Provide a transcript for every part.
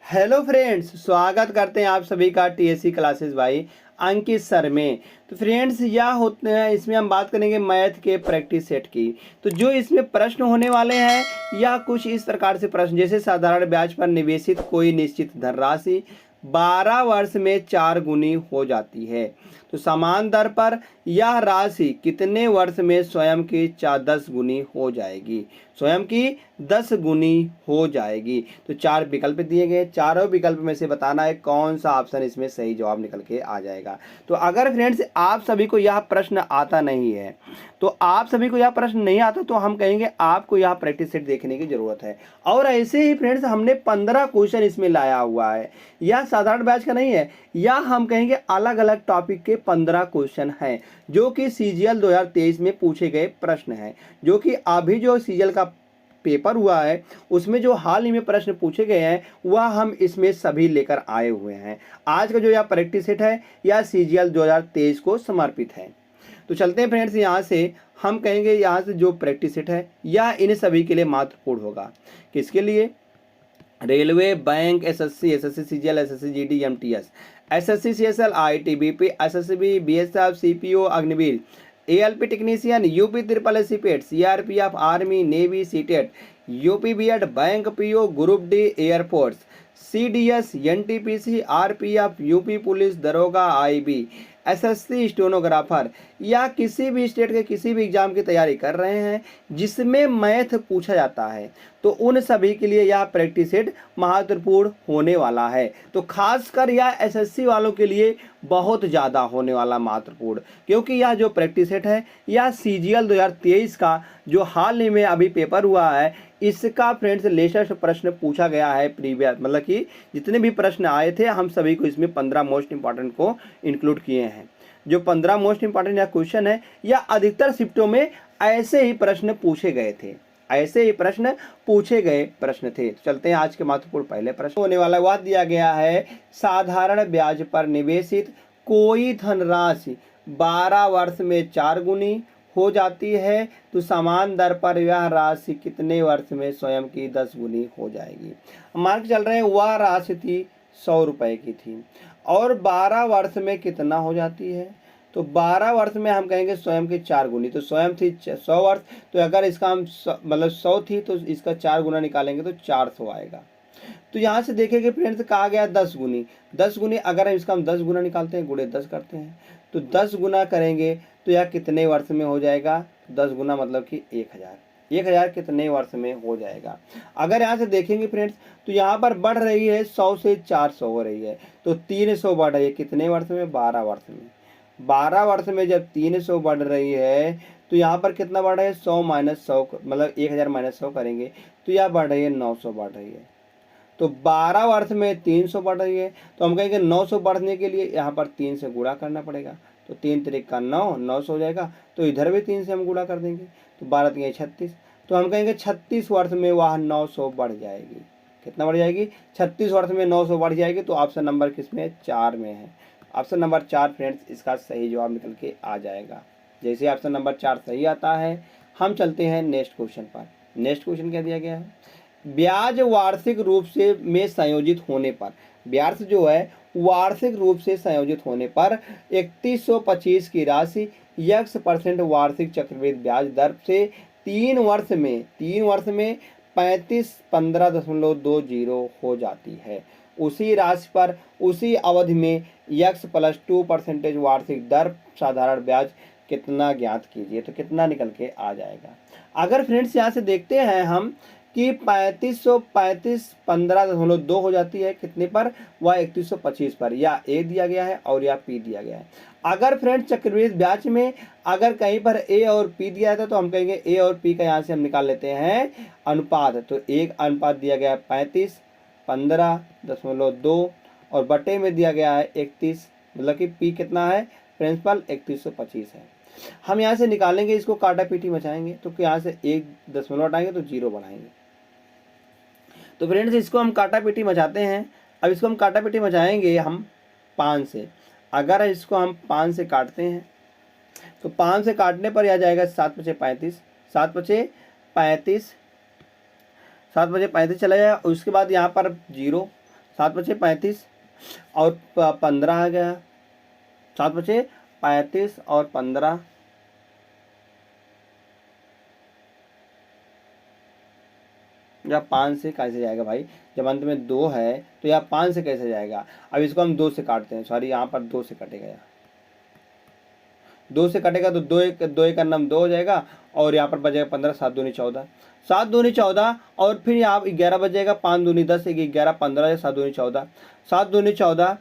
Hello friends, स्वागत करते हैं आप सभी का टीएससी क्लासेस भाई अंकित सर में। तो फ्रेंड्स यह होते हैं, इसमें हम बात करेंगे मैथ के प्रैक्टिस सेट की। तो जो इसमें प्रश्न होने वाले हैं या कुछ इस प्रकार से प्रश्न, जैसे साधारण ब्याज पर निवेशित कोई निश्चित धनराशि 12 वर्ष में 4 गुनी हो जाती है, तो समान दर पर यह राशि कितने वर्ष में स्वयं की 10 गुनी हो जाएगी। स्वयं की 10 गुनी हो जाएगी। तो 4 विकल्प दिए गए, चारों विकल्प में से बताना है कौन सा ऑप्शन इसमें सही जवाब निकल के आ जाएगा। तो अगर फ्रेंड्स आप सभी को यह प्रश्न आता नहीं है, तो आप सभी को यह प्रश्न नहीं आता, तो हम कहेंगे आपको यह प्रैक्टिस सेट देखने की जरूरत है। और ऐसे ही फ्रेंड्स हमने 15 क्वेश्चन इसमें लाया हुआ है। यह साधारण बैच का नहीं है, या हम कहेंगे अलग अलग टॉपिक के 15 क्वेश्चन हैं जो कि सीजीएल 2023 में पूछे गए प्रश्न हैं, जो कि अभी जो सीजीएल का पेपर हुआ है उसमें जो हाल ही में प्रश्न पूछे गए हैं वह हम इसमें सभी लेकर आए हुए हैं। आज का जो यह प्रैक्टिस सेट है यह सीजीएल 2023 को समर्पित है। तो चलते हैं फ्रेंड्स, यहाँ से हम कहेंगे यहाँ से जो प्रैक्टिस सेट है यह इन सभी के लिए महत्वपूर्ण होगा। किसके लिए? Railway, bank, SSC CGL, SSC GD, MTS, SSC CSL, ITBP, SSB, BSF, CPO, Agniveer, ALP technician, UP triple S C PET, CRPF, army, navy, CTET, UP BEd, bank PO, group D, air force, CDS, NTPC, RPF, UP police, दरोगा, IB, SSC stenographer, या किसी भी state के किसी भी exam की तैयारी कर रहे हैं जिसमें मैथ पूछा जाता है, तो उन सभी के लिए यह प्रैक्टिस सेट महत्वपूर्ण होने वाला है। तो खासकर यह एसएससी वालों के लिए बहुत ज़्यादा होने वाला महत्वपूर्ण, क्योंकि यह जो प्रैक्टिस सेट है यह सीजीएल 2023 का जो हाल ही में अभी पेपर हुआ है इसका फ्रेंड्स लेटेस्ट प्रश्न पूछा गया है। प्रीवियस मतलब कि जितने भी प्रश्न आए थे हम सभी को इसमें 15 मोस्ट इंपॉर्टेंट को इंक्लूड किए हैं। जो 15 मोस्ट इंपॉर्टेंट या क्वेश्चन है या अधिकतर शिफ्टों में ऐसे ही प्रश्न पूछे गए थे, ऐसे ही प्रश्न पूछे गए प्रश्न थे। तो चलते हैं आज के महत्वपूर्ण पहले प्रश्न होने वाला। वह दिया गया है साधारण ब्याज पर निवेशित कोई धनराशि 12 वर्ष में 4 गुनी हो जाती है, तो समान दर पर यह राशि कितने वर्ष में स्वयं की 10 गुनी हो जाएगी। मान के चल रहे हैं वह राशि थी 100 रुपए की थी और 12 वर्ष में कितना हो जाती है, तो 12 वर्ष में हम कहेंगे स्वयं की 4 गुनी। तो स्वयं थी 100 वर्ष, तो अगर इसका हम मतलब 100 थी तो इसका 4 गुना निकालेंगे तो 400 आएगा। तो यहाँ से देखेंगे फ्रेंड्स कहा गया 10 गुनी, 10 गुनी अगर इसका हम 10 गुना निकालते हैं, गुणे 10 करते हैं, तो 10 गुना करेंगे तो यह कितने वर्ष में हो जाएगा। 10 गुना मतलब कि 1000, 1000 कितने वर्ष में हो जाएगा। अगर यहाँ से देखेंगे फ्रेंड्स तो यहाँ पर बढ़ रही है 100 से 400 हो रही है, तो 300 बढ़ रही है कितने वर्ष में, 12 वर्ष में। 12 वर्ष में जब 300 बढ़ रही है तो यहाँ पर कितना बढ़ रहा है, 100 माइनस 100 मतलब 1000 माइनस 100 करेंगे तो यह बढ़ रही है 900 बढ़ रही है। तो 12 वर्ष में 300 बढ़ रही है, तो हम कहेंगे 900 बढ़ने के लिए यहाँ पर 3 से गुणा करना पड़ेगा, तो 3 त्रिक का 9, 900 हो जाएगा। तो इधर भी 3 से हम गुणा कर देंगे, तो 12 3 36, तो हम कहेंगे 36 वर्ष में वह 900 बढ़ जाएगी। कितना बढ़ जाएगी, 36 वर्ष में 900 बढ़ जाएगी। तो ऑप्शन नंबर किस में है, 4 में है। ऑप्शन नंबर 4 फ्रेंड्स इसका सही जवाब निकल के आ जाएगा। जैसे ऑप्शन नंबर 4 सही आता है हम चलते हैं नेक्स्ट क्वेश्चन पर। नेक्स्ट क्वेश्चन क्या दिया गया है, ब्याज वार्षिक रूप से में संयोजित होने पर, ब्याज जो है वार्षिक रूप से संयोजित होने पर 3125 की राशि x% वार्षिक चक्रवृद्धि ब्याज दर से 3 वर्ष में 3515.20 हो जाती है। उसी राशि पर उसी अवधि में x+2% वार्षिक दर साधारण ब्याज कितना ज्ञात कीजिए। तो कितना निकल के आ जाएगा। अगर फ्रेंड्स यहाँ से देखते हैं हम कि 3535.15.2 हो जाती है कितने पर, वह 3125 पर, या ए दिया गया है और या पी दिया गया है। अगर फ्रेंड्स चक्रवृद्धि ब्याज में अगर कहीं पर ए और पी दिया था तो हम कहेंगे ए और पी का यहाँ से हम निकाल लेते हैं अनुपात। तो एक अनुपात दिया गया है 35 15.2 और बटे में दिया गया है 31, मतलब कि पी कितना है प्रिंसिपल 3125 है। हम यहाँ से निकालेंगे, इसको काटा पीटी मचाएंगे, तो यहाँ से 1 दशमलव हटाएंगे तो 0 बनाएंगे। तो फ्रेंड्स इसको हम काटा पीटी मचाते हैं। अब इसको हम काटा पीटी मचाएंगे हम 5 से। अगर इसको हम 5 से काटते हैं तो 5 से काटने पर आ जाएगा 7 बचे 35, 7 बचे 35, 7 बजे 35 चला जाएगा। उसके बाद यहाँ पर 0, 7 बचे 35 और 15 आ गया, 7 बचे 35 और 15, या 5 से कैसे जाएगा भाई, जब अंत में 2 है तो यहाँ 5 से कैसे जाएगा। अब इसको हम 2 से काटते हैं, सॉरी यहाँ पर 2 से कटेगा, यहाँ 2 से कटेगा तो 2 एक का नम 2 हो जाएगा और यहाँ पर बचेगा 15, 7 दूनी 14, 7 दूनी 14 और फिर यहाँ 11 बच जाएगा, 5 दूनी 10, 11 15, 7 दूनी 14, 7 दूनी 14,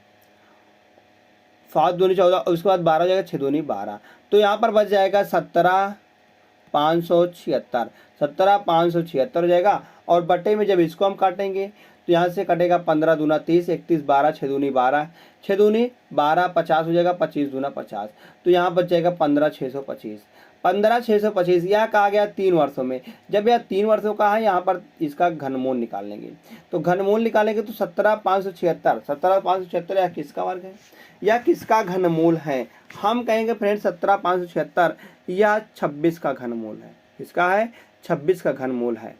7 दूनी 14 और उसके बाद 12 हो जाएगा, 6 दूनी 12, तो यहाँ पर बच जाएगा 17,576, 17,576 हो जाएगा। और बटे में जब इसको हम काटेंगे तो यहाँ से कटेगा 15 दूना 30, 31 12, 6 दूनी 12, 6 दूनी 12, 50 हो जाएगा, 25 दूना 50, तो यहाँ बच जाएगा 15,625, 15,625। यह कहा गया 3 वर्षों में, जब यह 3 वर्षों का है यहाँ पर इसका घनमूल निकाल लेंगे, तो घनमूल निकालेंगे तो 17,576, 17,576 यह किसका वर्ग है, यह किसका घनमूल है, हम कहेंगे फ्रेंड्स 17,576 यह 26 का घनमूल है, किसका है, 26 का घनमूल है।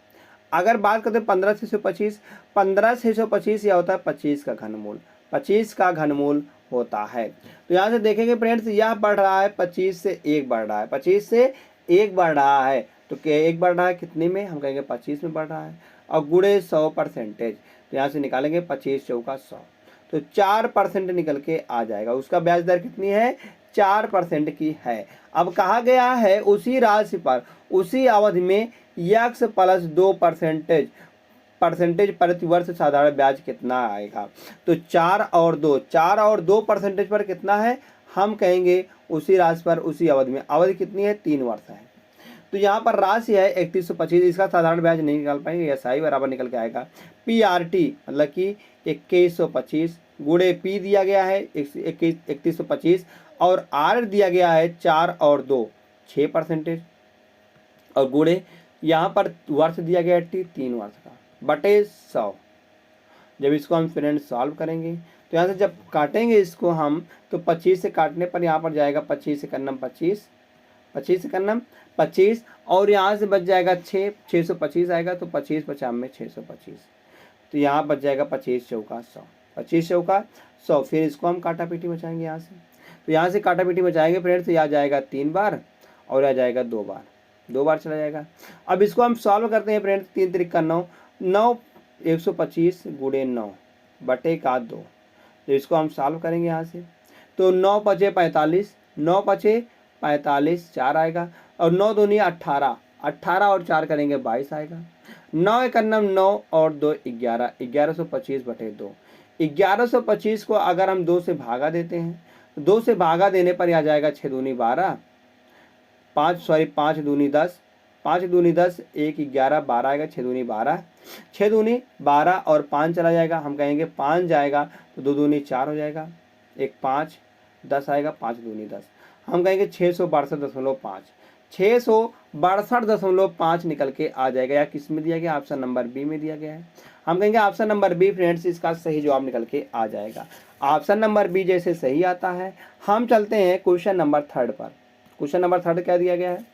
अगर बात करते हैं 15,625, 15,625 यह होता है 25 का घनमूल, 25 का घनमूल होता है। तो यहाँ से देखेंगे फ्रेंड्स यह बढ़ रहा है 25 से 1 बढ़ रहा है, 25 से 1 बढ़ रहा है, तो क्या 1 बढ़ रहा है कितने में, हम कहेंगे 25 में बढ़ रहा है, और गुणे 100%, तो यहाँ से निकालेंगे 25 चौका 100, तो 4% निकल के आ जाएगा। उसका ब्याज दर कितनी है, 4% की है। अब कहा गया है उसी राशि पर उसी अवधि में x प्लस 2% प्रति वर्ष साधारण ब्याज कितना आएगा, तो 4 और 2% पर कितना है, हम कहेंगे उसी राशि पर उसी अवधि में, अवधि कितनी है, 3 वर्ष है, तो यहाँ पर राशि है 3125, इसका साधारण ब्याज नहीं निकाल पाएंगे, SI बराबर निकल के आएगा PRT मतलब कि 2125 गुणे P दिया गया है 3125 और R दिया गया है 4 और 2 6% और गुणे यहाँ पर वर्ष दिया गया है 3 वर्ष का बटे 100। जब इसको हम फ्रेंड्स सॉल्व करेंगे तो यहाँ से जब काटेंगे इसको हम तो 25 से काटने पर यहाँ पर जाएगा 25 से करना 25 और यहाँ से बच जाएगा 625 आएगा, तो 25 50 में 625, तो यहाँ बच जाएगा 25 चौका 100, 25 चौका 100। फिर इसको हम काटा पीटी बचाएंगे यहाँ से, तो यहाँ से काटा पीटी बचाएंगे फ्रेंड्स, तो यहाँ जाएगा 3 बार और यहाँ जाएगा 2 बार चला जाएगा। अब इसको हम सॉल्व करते हैं फ्रेंड्स, 3 त्रिक का 9 125 गुणे 9 बटे का 2, तो इसको हम सॉल्व करेंगे यहाँ से, तो 9 पचे 45 4 आएगा और 9 दूनी 18 और 4 करेंगे 22 आएगा, 9 एक 9 और 2 11 1125 बटे 2, 1125 को अगर हम 2 से भागा देते हैं, 2 से भागा देने पर आ जाएगा 6 दूनी 12 5 दूनी 10 5 दूनी 10 1 11 12 आएगा, 6 दूनी 12 और 5 चला जाएगा, हम कहेंगे 5 जाएगा तो 2 दूनी 4 हो जाएगा, 1 5 10 आएगा, 5 दूनी 10, हम कहेंगे 662.5 निकल के आ जाएगा। या किस में दिया गया, ऑप्शन नंबर बी में दिया गया है, हम कहेंगे ऑप्शन नंबर बी फ्रेंड्स इसका सही जवाब निकल के आ जाएगा। ऑप्शन नंबर बी जैसे सही आता है, हम चलते हैं क्वेश्चन नंबर 3 पर। क्वेश्चन नंबर 3 क्या दिया गया है,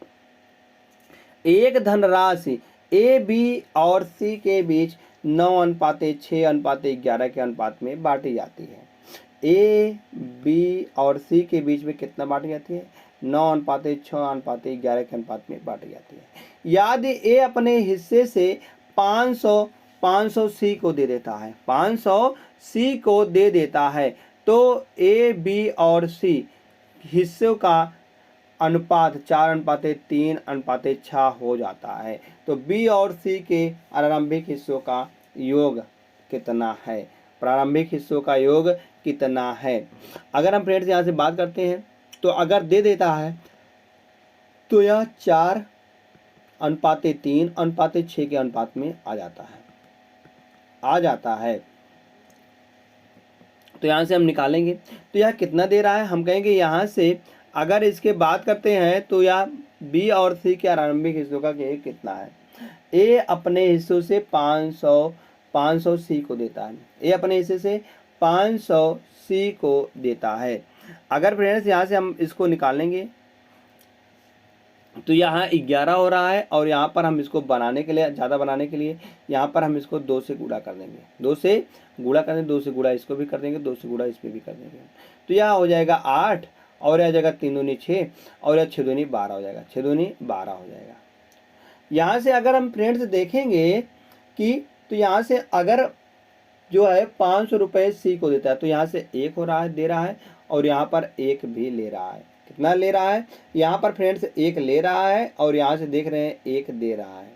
एक धनराशि ए बी और सी के बीच 9:6:11 के अनुपात में बांटी जाती है। ए बी और सी के बीच में कितना बांटी जाती है, 9:6:11 के अनुपात में बांटी जाती है। यदि ए अपने हिस्से से 500 सी को दे देता है, 500 सी को दे देता है, तो ए बी और सी हिस्सों का अनुपात 4:3:6 हो जाता है, तो बी और सी के प्रारंभिक हिस्सों का योग कितना है, प्रारंभिक हिस्सों का योग कितना है। अगर हम फ्रेंड्स यहाँ से बात करते हैं तो अगर दे देता है तो यह 4:3:6 के अनुपात में आ जाता है। तो यहाँ से हम निकालेंगे तो यह कितना दे रहा है, हम कहेंगे यहाँ से अगर इसके बात करते हैं तो यह बी और सी के आरंभिक हिस्सों का कितना है। ए अपने हिस्सों से 500 सी को देता है, ए अपने हिस्से से 500 सी को देता है। अगर फ्रेंड्स यहाँ से हम इसको निकालेंगे तो यहाँ 11 हो रहा है और यहाँ पर हम इसको बनाने के लिए, ज़्यादा बनाने के लिए यहाँ पर हम इसको 2 से गुणा कर देंगे, 2 से गुणा कर देंगे, 2 से गुणा इसको भी कर देंगे, 2 से गुणा इसमें भी कर देंगे। तो यहाँ हो जाएगा 8 और यह जाएगा 3 दूनी 6 और यह 6 दूनी 12 हो जाएगा, 6 दूनी 12 हो जाएगा। यहाँ से अगर हम फ्रेंड्स देखेंगे कि तो यहाँ से अगर जो है 500 रुपये सी को देता है तो यहाँ से 1 हो रहा है, दे रहा है, और यहाँ पर 1 भी ले रहा है। कितना ले रहा है? यहाँ पर फ्रेंड्स 1 ले रहा है और यहाँ से देख रहे हैं 1 दे रहा है।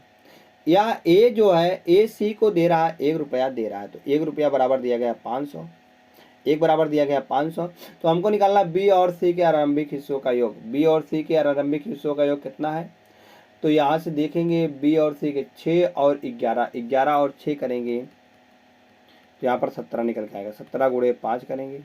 या ए जो है ए सी को दे रहा है 1 रुपया दे रहा है, तो 1 रुपया बराबर दिया गया 500, 1 बराबर दिया गया 500। तो हमको निकालना बी और सी के आरंभिक हिस्सों का योग। बी और सी के आरंभिक हिस्सों का योग कितना है? तो यहाँ से देखेंगे बी और सी के 6 और 11, 11 और 6 करेंगे तो यहाँ पर 17 निकल के आएगा। 17 गुणे 5 करेंगे,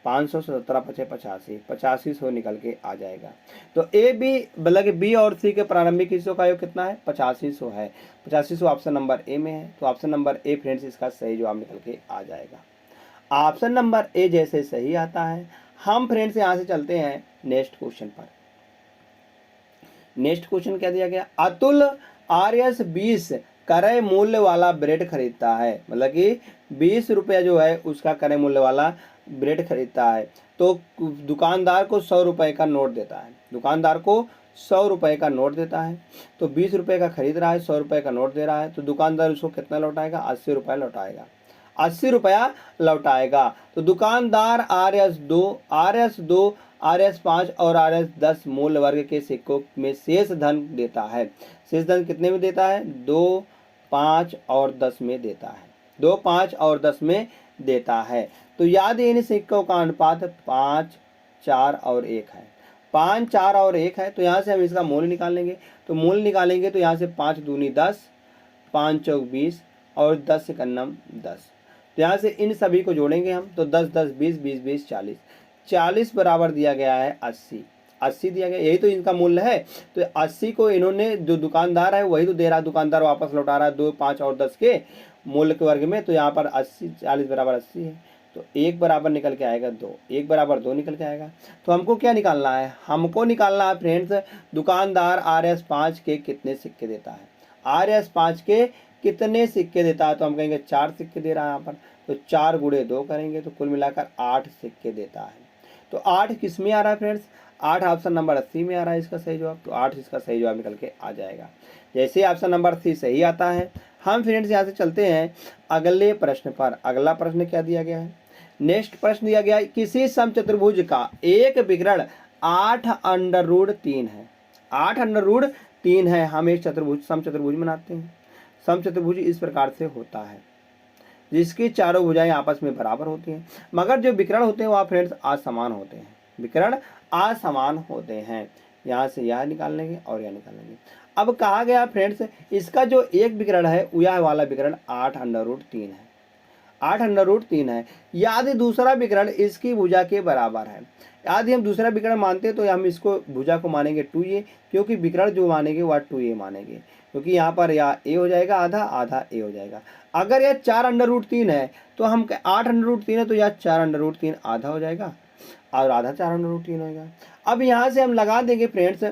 500 से 17 पचे 85, 8500 निकल के आ जाएगा। तो ए बी मतलब बी और सी के प्रारंभिक हिस्सों का योग कितना है? 8500 है। 8500 ऑप्शन नंबर ए में है, तो ऑप्शन नंबर ए फ्रेंड्स इसका सही जवाब निकल के आ जाएगा। ऑप्शन नंबर ए जैसे सही आता है, हम फ्रेंड्स यहाँ से चलते हैं नेक्स्ट क्वेश्चन पर। नेक्स्ट क्वेश्चन क्या दिया गया? अतुल RS 20 क्रय मूल्य वाला ब्रेड खरीदता है, मतलब कि 20 रुपया जो है उसका क्रय मूल्य वाला ब्रेड खरीदता है, तो दुकानदार को 100 रुपये का नोट देता है। दुकानदार को 100 रुपये का नोट देता है, तो 20 रुपये का खरीद रहा है, 100 रुपये का नोट दे रहा है, तो दुकानदार उसको कितना लौटाएगा? 80 रुपये लौटाएगा, 80 रुपया लौटाएगा। तो दुकानदार RS 2 RS 5 और RS 10 मूल वर्ग के सिक्कों में शेष धन देता है। शेष धन कितने में देता है? 2, 5 और 10 में देता है। 2, 5 और 10 में देता है। तो याद इन सिक्कों का अनुपात 5, 4 और 1 है। 5, 4 और 1 है, तो यहाँ से हम इसका मूल्य निकालेंगे। तो मूल्य निकालेंगे तो यहाँ से 5 दूनी 10, 5 चौक 20 और 10 से कन्नम 10। तो यहाँ से इन सभी को जोड़ेंगे हम, तो 10, 10, 20, 20, 20, 40, 40 बराबर दिया गया है 80, 80 दिया गया, यही तो इनका मूल्य है। तो 80 को इन्होंने, जो दुकानदार है वही तो दे रहा है, दुकानदार वापस लौटा रहा है 2, 5 और 10 के मूल्य के वर्ग में। तो यहाँ पर 80, 40 बराबर 80 है, तो 1 बराबर निकल के आएगा 2, 1 बराबर 2 निकल के आएगा। तो हमको क्या निकालना है? हमको निकालना है फ्रेंड्स दुकानदार RS 5 के कितने सिक्के देता है। RS 5 के कितने सिक्के देता है? तो हम कहेंगे 4 सिक्के दे रहा है यहाँ पर, तो 4 गुणे 2 करेंगे तो कुल मिलाकर 8 सिक्के देता है। तो 8 किस में आ रहा है फ्रेंड्स? 8 ऑप्शन नंबर 80 में आ रहा है इसका सही जवाब, तो 8 इसका सही जवाब निकल के आ जाएगा। जैसे ऑप्शन नंबर सी सही आता है, हम फ्रेंड्स यहाँ से चलते हैं अगले प्रश्न पर। अगला प्रश्न क्या दिया गया है? नेक्स्ट प्रश्न दिया गया है, किसी समचतुर्भुज का एक विकर्ण 8√3 है। 8√3 है। हम एक समचतुर्भुज बनाते हैं। समचतुर्भुज इस प्रकार से होता है जिसकी चारों भुजाएं आपस में बराबर होती हैं, मगर जो विकर्ण होते हैं वह फ्रेंड्स असमान होते हैं। विकर्ण असमान होते हैं। यहाँ से यह निकाल लेंगे और यह निकाल लेंगे। अब कहा गया फ्रेंड्स इसका जो एक विकर्ण है यह वाला विकर्ण 8√3 है, 8√3 है। यदि दूसरा विकर्ण इसकी भुजा के बराबर है, यदि हम दूसरा विकर्ण मानते हैं तो हम इसको भुजा को मानेंगे 2a, क्योंकि विकर्ण जो मानेंगे वह 2a मानेंगे, क्योंकि यहाँ पर या a हो जाएगा आधा, आधा a हो जाएगा। अगर यह 4√3 है तो हम 8√3 है तो यह 4√3 आधा हो जाएगा और आधा 4√3 होगा। अब यहाँ से हम लगा देंगे फ्रेंड्स,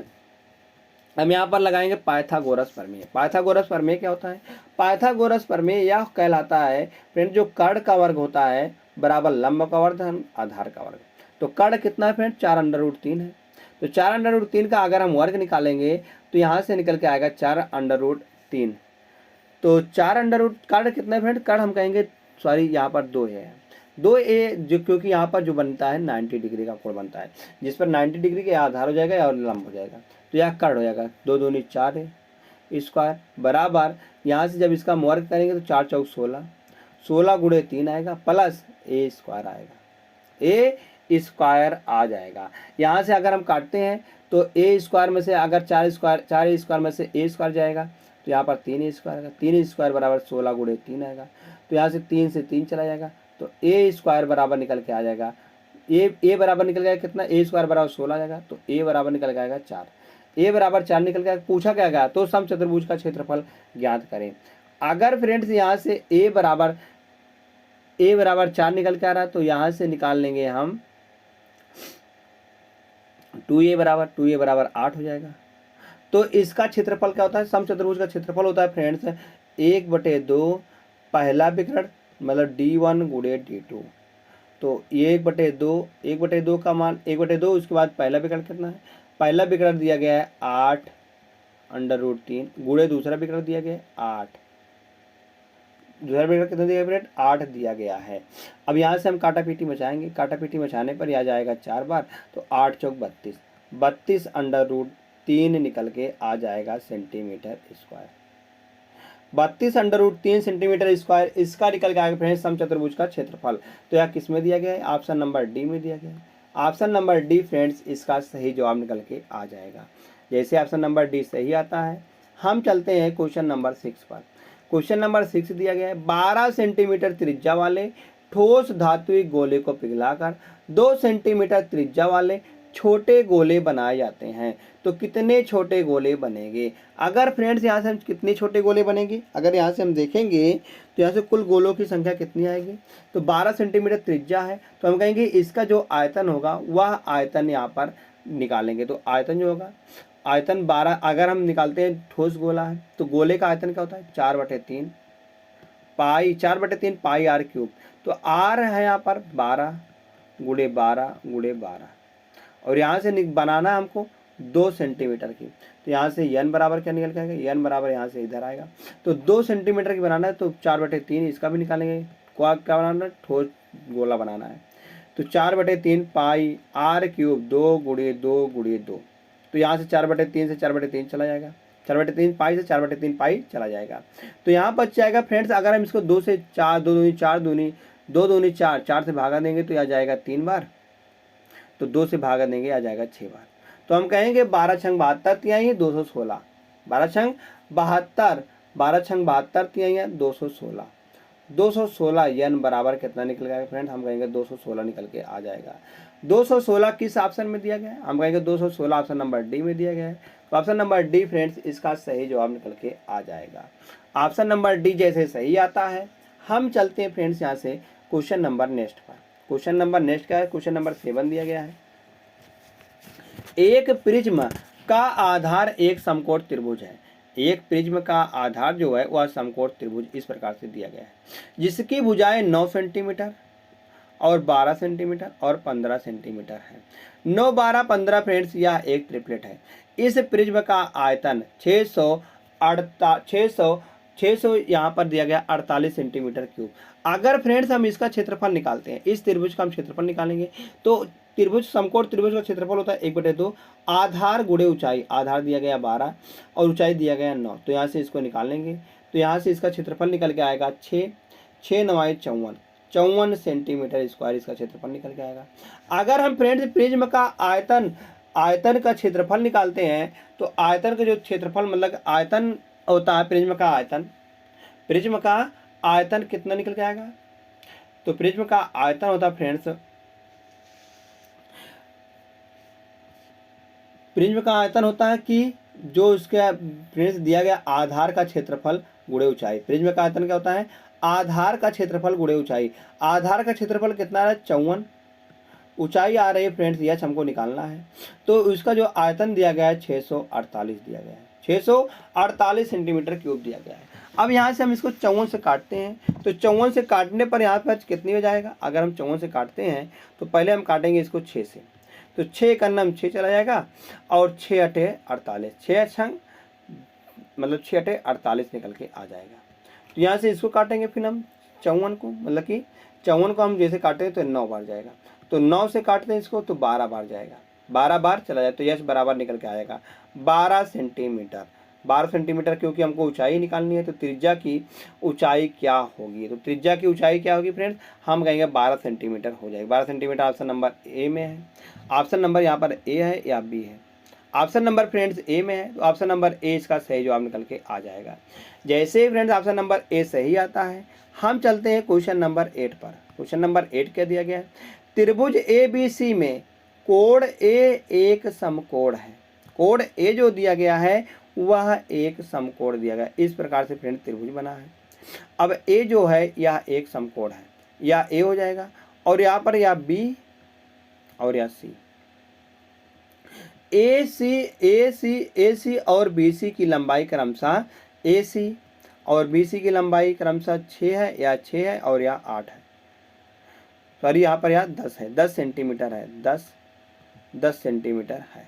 हम यहाँ पर लगाएंगे पाइथागोरस प्रमेय। पाइथागोरस प्रमेय क्या होता है? पाइथागोरस प्रमेय यह कहलाता है फ्रेंड जो कर्ण का वर्ग होता है बराबर लंब का वर्ग आधार का वर्ग। तो कर्ण कितना है फ्रेंड? 4√3 है। तो 4√3 का अगर हम वर्ग निकालेंगे तो यहाँ से निकल के आएगा 4√3। तो 4 कर्ण कितना है फ्रेंड? कर्ण हम कहेंगे यहाँ पर 2 है, 2a, जो क्योंकि यहाँ पर जो बनता है 90 डिग्री का कोण बनता है, जिस पर 90 डिग्री के आधार हो जाएगा और लंब हो जाएगा, तो यह कर्ण हो जाएगा। 2 दूनी 4 है स्क्वायर बराबर, यहाँ से जब इसका वर्ग करेंगे तो 4 चौक 16, 16 गुणे 3 आएगा प्लस a स्क्वायर आएगा, a स्क्वायर आ जाएगा। यहाँ से अगर हम काटते हैं तो a स्क्वायर में से अगर 4 स्क्वायर में से a स्क्वायर जाएगा तो यहाँ पर 3 स्क्वायर आएगा, 3 स्क्वायर बराबर 16 गुणे 3 आएगा। तो यहाँ से 3 से 3 चला जाएगा तो a स्क्वायर बराबर निकल के आ जाएगा, a बराबर निकल जाएगा कितना? a स्क्वायर बराबर 16 आ जाएगा, तो a बराबर निकल के आएगा 4। a बराबर 4 निकल के पूछा क्या गया? तो समचतुर्भुज का क्षेत्रफल ज्ञात करें। अगर फ्रेंड्स यहाँ से a बराबर 4 निकल के आ रहा है तो यहाँ से निकाल लेंगे हम 2a बराबर 8 हो जाएगा। तो इसका क्षेत्रफल क्या होता है, समचतुर्भुज का क्षेत्रफल होता है फ्रेंड्स 1/2 पहला विकर्ण मतलब D1 गुणे D2। तो ये 1/2 का मान 1/2, उसके बाद पहला विकर्ण कितना है, पहला विकर्ण दिया गया है 8/√3 गुणे दूसरा विकर्ण दिया गया है 8, दूसरा विकर्ण कितना दिया गया है 8 दिया गया है। अब यहाँ से हम काटा पीटी मचाएंगे, काटा पीटी मचाने पर यह जाएगा 4 बार, तो 8 चौक 32, 32/√3 निकल के आ जाएगा सेंटीमीटर स्क्वायर, 32/√3 सेंटीमीटर स्क्वायर इसका निकल के आएगा फ्रेंड्स समचतुर्भुज का क्षेत्रफल। तो यह किस में दिया गया है, ऑप्शन नंबर डी में दिया गया है। ऑप्शन नंबर डी फ्रेंड्स इसका सही जवाब निकल के आ जाएगा। जैसे ऑप्शन नंबर डी सही आता है, हम चलते हैं क्वेश्चन नंबर 6 पर। क्वेश्चन नंबर 6 दिया गया है 12 सेंटीमीटर त्रिज्या वाले ठोस धात्विक गोले को पिघलाकर 2 सेंटीमीटर त्रिज्या वाले छोटे गोले बनाए जाते हैं, तो कितने छोटे गोले बनेंगे। अगर फ्रेंड्स यहाँ से हम कितने छोटे गोले बनेंगे, अगर यहाँ से हम देखेंगे तो यहाँ से कुल गोलों की संख्या कितनी आएगी, तो 12 सेंटीमीटर त्रिज्या है, तो हम कहेंगे इसका जो आयतन होगा वह आयतन यहाँ पर निकालेंगे। तो आयतन जो होगा, आयतन 12 अगर हम निकालते हैं ठोस गोला है, तो गोले का आयतन क्या होता है 4/3 पाई, 4/3 पाई r क्यूब। तो r है यहाँ पर 12 गुणे 12 गुणे 12, और यहाँ से बनाना हमको 2 सेंटीमीटर की, तो यहाँ से n बराबर क्या निकल के आएगा, n बराबर यहाँ से इधर आएगा। तो 2 सेंटीमीटर की बनाना है, तो 4/3 इसका भी निकालेंगे, क्या बनाना है, ठोस गोला बनाना है। तो 4/3 पाई r क्यूब 2 गुणे 2 गुणे 2, तो यहाँ से 4/3 से 4/3 चला जाएगा, 4/3 पाई से 4/3 पाई चला जाएगा। तो यहाँ बच जाएगा फ्रेंड्स, अगर हम इसको 2 से 4 2 दूनी 4 दूनी 2 दूनी 4 4 से भागा देंगे तो यह जाएगा 3 बार, तो 2 से भागा देंगे आ जाएगा 6 बार। तो हम कहेंगे 12 छंग 72 तिहाई 216, 12 छंग 72, 12 छंग 72 तिहाई 216, 216 n बराबर कितना निकल गया फ्रेंड्स, हम कहेंगे 216 निकल के आ जाएगा। 216 किस ऑप्शन में दिया गया है, हम कहेंगे 216 ऑप्शन नंबर डी में दिया गया है। तो ऑप्शन नंबर डी फ्रेंड्स इसका सही जवाब निकल के आ जाएगा। ऑप्शन नंबर डी जैसे सही आता है, हम चलते हैं फ्रेंड्स यहाँ से क्वेश्चन नंबर नेक्स्ट पर। क्वेश्चन नंबर नेक्स्ट क्या है, क्वेश्चन नंबर 7 दिया गया है। एक प्रिज्म का आधार एक समकोण त्रिभुज है, एक प्रिज्म का आधार जो है वह समकोण त्रिभुज इस प्रकार से दिया गया है, जिसकी भुजाएं 9 सेंटीमीटर और 12 सेंटीमीटर और 15 सेंटीमीटर है। 9 12 15 फ्रेंड्स यह एक ट्रिपलेट है। इस प्रिज्म का आयतन 600 यहाँ पर दिया गया 48 सेंटीमीटर क्यूब। अगर फ्रेंड्स हम इसका क्षेत्रफल निकालते हैं, इस त्रिभुज का हम क्षेत्रफल निकालेंगे, तो त्रिभुज समकोण त्रिभुज का क्षेत्रफल होता है 1/2 आधार गुणे ऊंचाई, आधार दिया गया 12 और ऊंचाई दिया गया 9, तो यहाँ से इसको निकालेंगे, तो यहाँ से इसका क्षेत्रफल निकल के आएगा 6 9 54 सेंटीमीटर स्क्वायर इसका क्षेत्रफल निकल के आएगा। अगर हम फ्रेंड्स प्रिज्म का आयतन का क्षेत्रफल निकालते हैं, तो आयतन का जो क्षेत्रफल मतलब आयतन होता है प्रिज्म का आयतन कितना निकल के आएगा, तो प्रिज्म का आयतन होता है फ्रेंड्स, प्रिज्म का आयतन होता है कि जो उसके फ्रेंड्स दिया गया आधार का क्षेत्रफल गुणे ऊंचाई। प्रिज्म का आयतन क्या होता है, आधार का क्षेत्रफल गुणे ऊंचाई। आधार का क्षेत्रफल कितना है 54, ऊंचाई आ रही है फ्रेंड्स यह हमको निकालना है, तो उसका जो आयतन दिया गया है 648 दिया गया है, 648 सेंटीमीटर क्यूब दिया गया है। अब यहाँ से हम इसको 54 से काटते हैं, तो 54 से काटने पर यहाँ पर कितनी हो जाएगा, अगर हम 54 से काटते हैं तो पहले हम काटेंगे इसको 6 से, तो 6 का नाम 6 चला जाएगा और 6 8 48, 6 छंग मतलब 6 8 48 निकल के आ जाएगा। तो यहाँ से इसको काटेंगे फिर हम 54 को, मतलब कि 54 को हम जैसे काटेंगे तो 9 बार जाएगा, तो 9 से काटते हैं इसको तो 12 बार जाएगा, 12 बार चला जाए, तो यश बराबर निकल के आएगा 12 सेंटीमीटर। 12 सेंटीमीटर क्योंकि हमको ऊंचाई निकालनी है, तो त्रिज्या की ऊंचाई क्या होगी, तो त्रिज्या की ऊंचाई क्या होगी फ्रेंड्स, हम कहेंगे 12 सेंटीमीटर हो जाएगी। 12 सेंटीमीटर ऑप्शन नंबर ए में है, ऑप्शन नंबर यहाँ पर ए है या बी है, ऑप्शन नंबर फ्रेंड्स ए में है, तो ऑप्शन नंबर ए इसका सही जवाब निकल के आ जाएगा। जैसे ही फ्रेंड्स ऑप्शन नंबर ए सही आता है, हम चलते हैं क्वेश्चन नंबर 8 पर। क्वेश्चन नंबर 8 क्या दिया गया है, त्रिभुज ए बी सी में कोण ए एक समकोण है। कोण ए जो दिया गया है वह एक समकोण दिया गया, इस प्रकार से फ्रेंड त्रिभुज बना है। अब ए जो है यह एक समकोण है, या ए हो जाएगा, और यहाँ पर या बी और या सी। ए सी और बी सी की लंबाई क्रमशः ए सी और बी सी की लंबाई क्रमशः 6 है या 6 है और या 8 है, सॉरी यहाँ पर 10 है, 10 सेंटीमीटर है, 10 सेंटीमीटर है।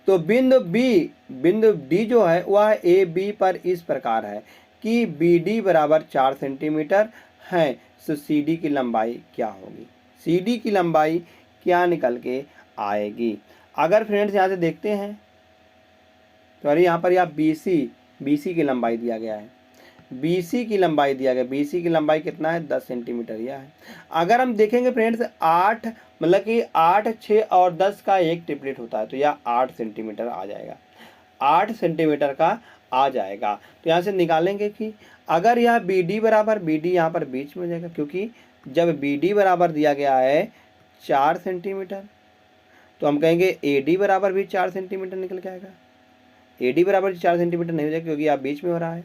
तो बिंदु डी जो है वह ए बी पर इस प्रकार है कि बी डी बराबर 4 सेंटीमीटर है। तो सी डी की लंबाई क्या होगी, सी डी की लंबाई क्या निकल के आएगी। अगर फ्रेंड्स यहाँ से देखते हैं तो अरे यहाँ पर यह बी सी की लंबाई दिया गया है, बी सी की लंबाई दिया गया, बी सी की लंबाई कितना है 10 सेंटीमीटर यह है। अगर हम देखेंगे फ्रेंड्स 8 मतलब कि 8, 6 और 10 का एक ट्रिपलेट होता है तो यह 8 सेंटीमीटर आ जाएगा, 8 सेंटीमीटर का आ जाएगा। तो यहाँ से निकालेंगे कि अगर यह बी डी बराबर, बी डी यहाँ पर बीच में हो जाएगा क्योंकि जब बी डी बराबर दिया गया है 4 सेंटीमीटर तो हम कहेंगे ए डी बराबर भी 4 सेंटीमीटर निकल के आएगा। ए डी बराबर 4 सेंटीमीटर नहीं हो जाएगा क्योंकि आप बीच में हो रहा है,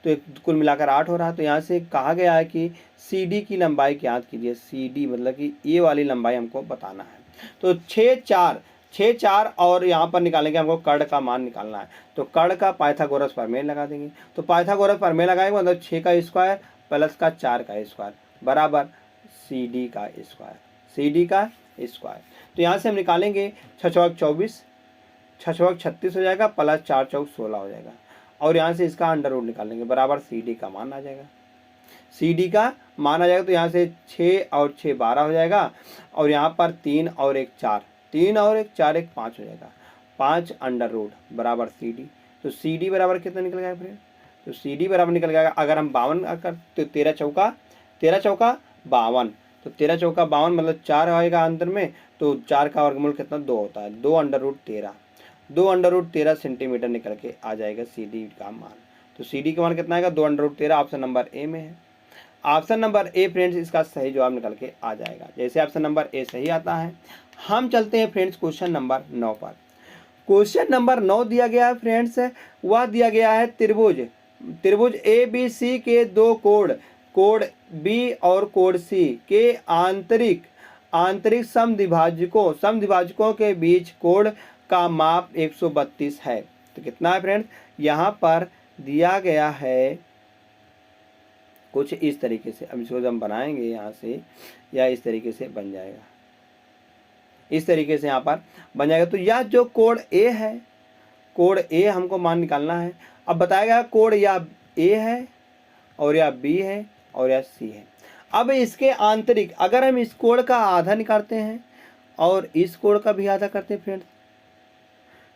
तो कुल मिलाकर 8 हो रहा है। तो यहाँ से कहा गया है कि सी डी की लंबाई ज्ञात कीजिए, सी डी मतलब कि ये वाली लंबाई हमको बताना है। तो 6 4 और यहाँ पर निकालेंगे, हमको कर्ण का मान निकालना है। तो कर्ण का पाइथागोरस प्रमेय लगा देंगे। तो पाइथागोरस प्रमेय लगाएंगे मतलब 6 का स्क्वायर प्लस का 4 का स्क्वायर बराबर सी डी का स्क्वायर, सी डी का स्क्वायर। तो यहाँ से हम निकालेंगे 6 चौक 24, 6 चौक 36 हो जाएगा प्लस 4 चौक 16 हो जाएगा और यहाँ से इसका अंडर रूट निकालेंगे बराबर सी डी का मान आ जाएगा, सी डी का मान आ जाएगा। तो यहाँ से 6 और 6 12 हो जाएगा और यहाँ पर 3 और 1 4, 3 और 1 4 1 5 हो जाएगा, 5 अंडर रूट बराबर सी डी। तो सी डी बराबर कितना निकल गया फ्रेंड, तो सी डी बराबर निकल गया अगर हम 52 कर तो 13 चौका 52, तो 13 चौका 52 मतलब 4 आएगा अंदर में, तो 4 का वर्गमूल कितना 2 होता है, 2 under root 13, 2 under root 13 centimetre निकल के आ जाएगा सी डी का मान। तो सी डी का मान कितना आएगा 2 under root 13, option number A में है। ऑप्शन नंबर ए फ्रेंड्स इसका सही जवाब निकल के आ जाएगा। जैसे ऑप्शन नंबर ए सही आता है, हम चलते हैं फ्रेंड्स क्वेश्चन नंबर 9 पर। क्वेश्चन नंबर 9 दिया गया है फ्रेंड्स, वह दिया गया है त्रिभुज ए बी सी के दो कोण बी और कोण सी के आंतरिक समद्विभाजकों के बीच कोण का माप 132 है। तो कितना है फ्रेंड्स, यहाँ पर दिया गया है कुछ इस तरीके से। अब इसको हम बनाएंगे यहाँ से या इस तरीके से बन जाएगा, इस तरीके से यहाँ पर बन जाएगा। तो यह जो कोण ए है, कोण ए हमको मान निकालना है। अब बताया गया कोण या ए है और या बी है और या सी है। अब इसके आंतरिक अगर हम इस कोण का आधा निकालते हैं और इस कोण का भी आधा करते हैं फ्रेंड्स,